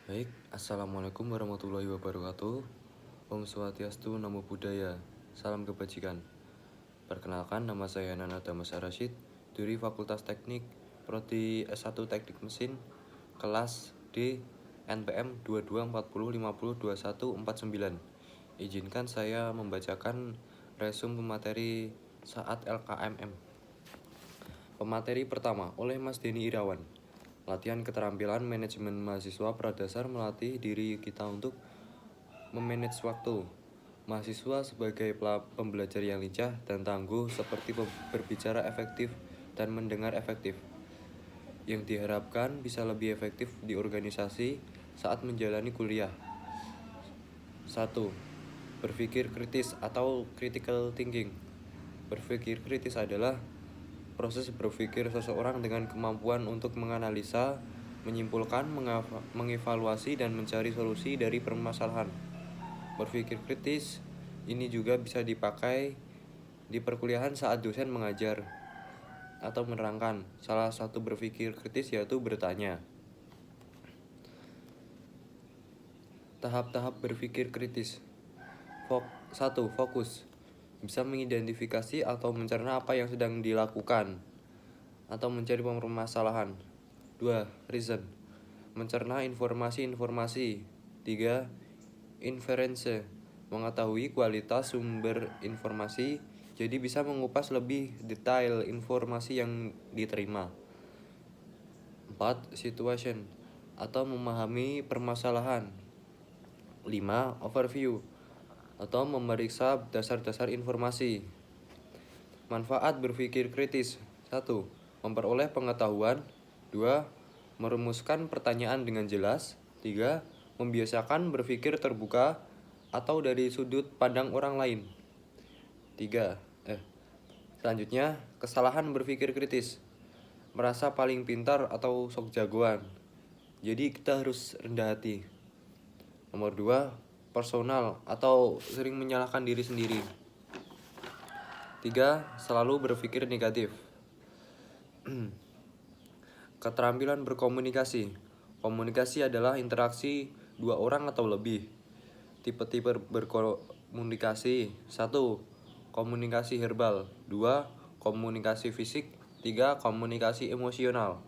Baik, Assalamualaikum warahmatullahi wabarakatuh. Om Swastiastu, Namo Buddhaya, salam kebajikan. Perkenalkan, nama saya Nanada Mas Rashid, dari Fakultas Teknik, Prodi S1 Teknik Mesin, kelas D, NPM 2240502149. Izinkan saya membacakan resume pemateri saat LKMM. Pemateri pertama oleh Mas Denny Irawan. Latihan keterampilan manajemen mahasiswa pradasar melatih diri kita untuk memanage waktu. Mahasiswa sebagai pembelajar yang lincah dan tangguh seperti berbicara efektif dan mendengar efektif, yang diharapkan bisa lebih efektif di organisasi saat menjalani kuliah. 1. Berpikir kritis atau critical thinking. Berpikir kritis adalah proses berpikir seseorang dengan kemampuan untuk menganalisa, menyimpulkan, mengevaluasi, dan mencari solusi dari permasalahan. Berpikir kritis ini juga bisa dipakai di perkuliahan saat dosen mengajar atau menerangkan. Salah satu berpikir kritis yaitu bertanya. Tahap-tahap berpikir kritis. 1. Fokus. Bisa mengidentifikasi atau mencerna apa yang sedang dilakukan atau mencari permasalahan. 2. Reason. Mencerna informasi-informasi. 3. Inference. Mengetahui kualitas sumber informasi, jadi bisa mengupas lebih detail informasi yang diterima. 4. Situation. Atau memahami permasalahan. 5. Overview. Atau memeriksa dasar-dasar informasi. Manfaat berpikir kritis. 1. Memperoleh pengetahuan. 2. Merumuskan pertanyaan dengan jelas. 3. Membiasakan berpikir terbuka atau dari sudut pandang orang lain. Selanjutnya, kesalahan berpikir kritis. Merasa paling pintar atau sok jagoan. Jadi kita harus rendah hati. Nomor 2, personal atau sering menyalahkan diri sendiri. 3. Selalu berpikir negatif. Keterampilan berkomunikasi. Komunikasi adalah interaksi dua orang atau lebih. Tipe-tipe berkomunikasi. 1. Komunikasi verbal. 2. Komunikasi fisik. 3. Komunikasi emosional.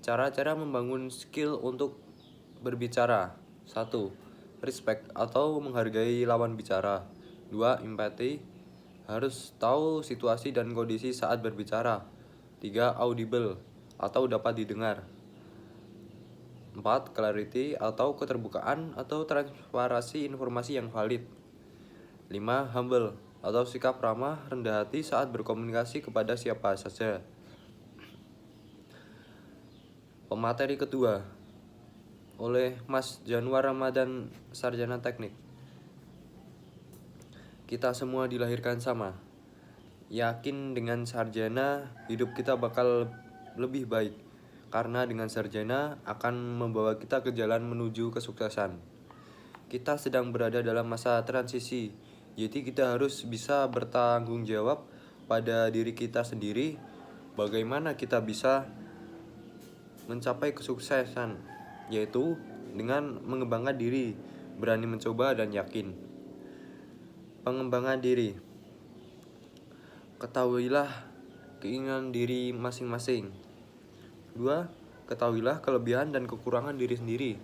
Cara-cara membangun skill untuk berbicara. 1. Respect atau menghargai lawan bicara. 2. Empathy. Harus tahu situasi dan kondisi saat berbicara. 3. Audible atau dapat didengar. 4. Clarity atau keterbukaan atau transparansi informasi yang valid. 5. Humble atau sikap ramah, rendah hati saat berkomunikasi kepada siapa saja. Pemateri kedua oleh Mas Januar Ramadan, Sarjana Teknik. Kita semua dilahirkan sama. Yakin dengan sarjana, hidup kita bakal lebih baik. Karena dengan sarjana akan membawa kita ke jalan menuju kesuksesan. Kita sedang berada dalam masa transisi. Jadi kita harus bisa bertanggung jawab pada diri kita sendiri. Bagaimana kita bisa mencapai kesuksesan, yaitu dengan mengembangkan diri, berani mencoba dan yakin. Pengembangan diri. Ketahuilah keinginan diri masing-masing. 2. Ketahuilah kelebihan dan kekurangan diri sendiri.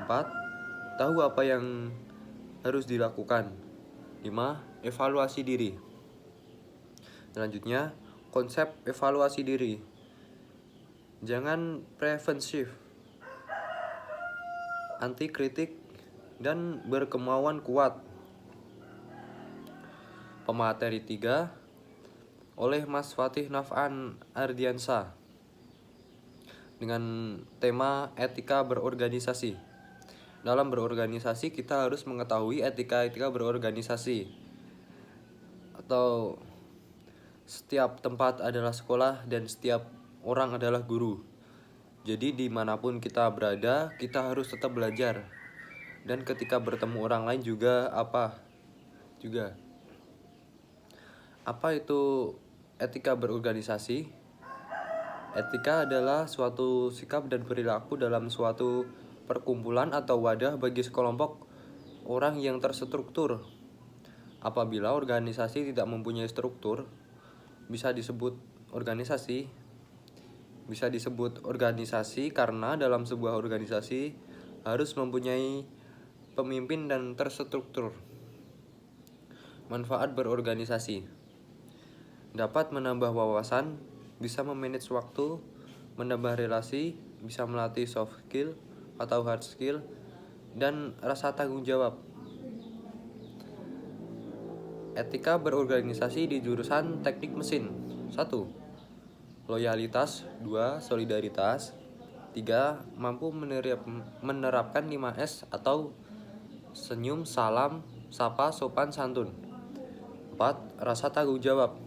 4. Tahu apa yang harus dilakukan. 5. Evaluasi diri. Selanjutnya, konsep evaluasi diri. Jangan preventif, anti kritik, dan berkemauan kuat. Pemateri 3 oleh Mas Fatih Naf'an Ardiansa dengan tema etika berorganisasi. Dalam berorganisasi kita harus mengetahui etika berorganisasi, atau setiap tempat adalah sekolah dan setiap orang adalah guru. Jadi dimanapun kita berada, kita harus tetap belajar. Dan ketika bertemu orang lain juga Apa itu etika berorganisasi? Etika adalah suatu sikap dan perilaku dalam suatu perkumpulan atau wadah bagi sekelompok orang yang terstruktur. Apabila organisasi tidak mempunyai struktur, bisa disebut organisasi. Bisa disebut organisasi karena dalam sebuah organisasi harus mempunyai pemimpin dan terstruktur. Manfaat berorganisasi dapat menambah wawasan, bisa memanage waktu, menambah relasi, bisa melatih soft skill atau hard skill, dan rasa tanggung jawab. Etika berorganisasi di jurusan Teknik Mesin. 1. Loyalitas. 2. Solidaritas. 3. Mampu menerapkan 5S atau senyum, salam, sapa, sopan, santun. 4. Rasa tanggung jawab.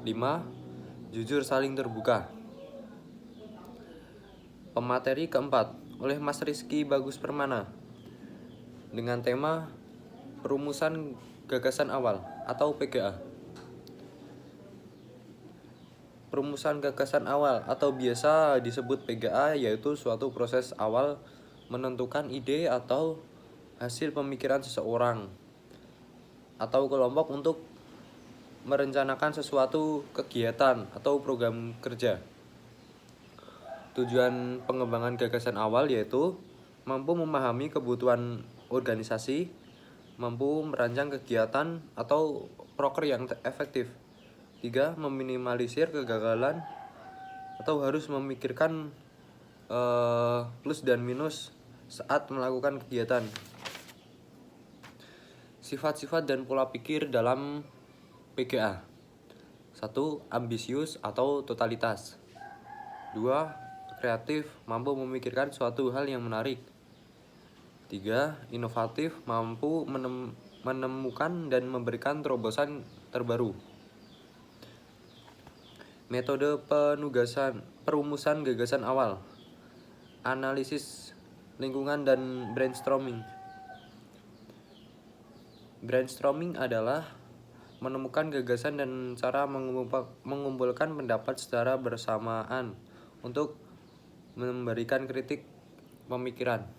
5. Jujur saling terbuka. Pemateri keempat oleh Mas Rizky Bagus Permana dengan tema Perumusan Gagasan Awal atau PGA. Perumusan gagasan awal atau biasa disebut PGA yaitu suatu proses awal menentukan ide atau hasil pemikiran seseorang atau kelompok untuk merencanakan sesuatu kegiatan atau program kerja. Tujuan pengembangan gagasan awal yaitu mampu memahami kebutuhan organisasi, mampu merancang kegiatan atau proker yang efektif. 3. Meminimalisir kegagalan atau harus memikirkan plus dan minus saat melakukan kegiatan. Sifat-sifat dan pola pikir dalam PGA. 1. Ambisius atau totalitas. 2. Kreatif, mampu memikirkan suatu hal yang menarik. 3. Inovatif, mampu menemukan dan memberikan terobosan terbaru. Metode perumusan gagasan awal. Analisis lingkungan dan brainstorming. Brainstorming adalah menemukan gagasan dan cara mengumpulkan pendapat secara bersamaan untuk memberikan kritik pemikiran.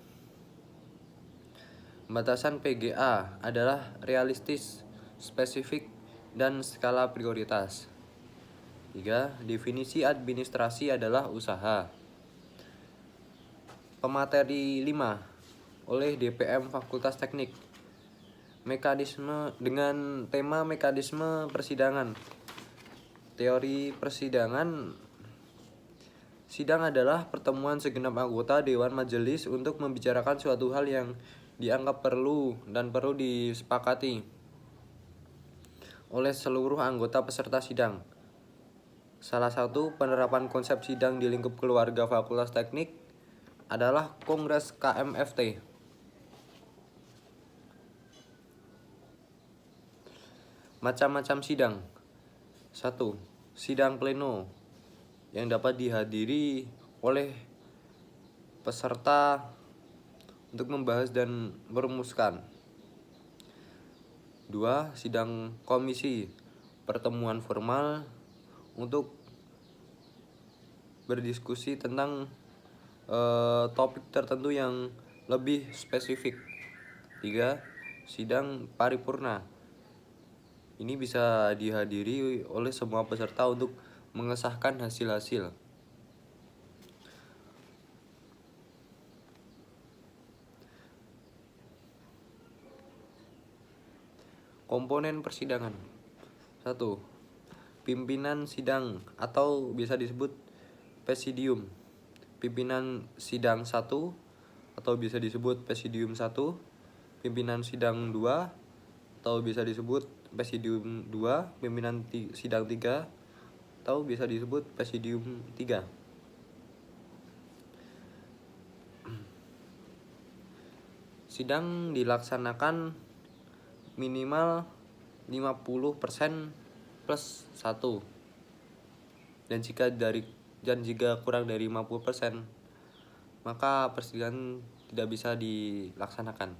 Batasan PGA adalah realistis, spesifik, dan skala prioritas. 3. Definisi administrasi adalah usaha. Pemateri 5 oleh DPM Fakultas Teknik. Mekanisme dengan tema mekanisme persidangan. Teori persidangan. Sidang adalah pertemuan segenap anggota Dewan Majelis untuk membicarakan suatu hal yang dianggap perlu dan perlu disepakati oleh seluruh anggota peserta sidang. Salah satu penerapan konsep sidang di lingkup keluarga Fakultas Teknik adalah Kongres KMFT. Macam-macam sidang. 1. Sidang pleno yang dapat dihadiri oleh peserta untuk membahas dan merumuskan. 2. Sidang komisi, pertemuan formal untuk berdiskusi tentang topik tertentu yang lebih spesifik. 3. Sidang paripurna. Ini bisa dihadiri oleh semua peserta untuk mengesahkan hasil-hasil. Komponen persidangan. 1. Pimpinan sidang atau bisa disebut presidium. Pimpinan sidang 1 atau bisa disebut presidium 1. Pimpinan sidang 2 atau bisa disebut presidium 2. Pimpinan sidang 3 atau bisa disebut presidium 3. Sidang dilaksanakan minimal 50% plus 1. Dan jika kurang dari 50%, maka persidangan tidak bisa dilaksanakan.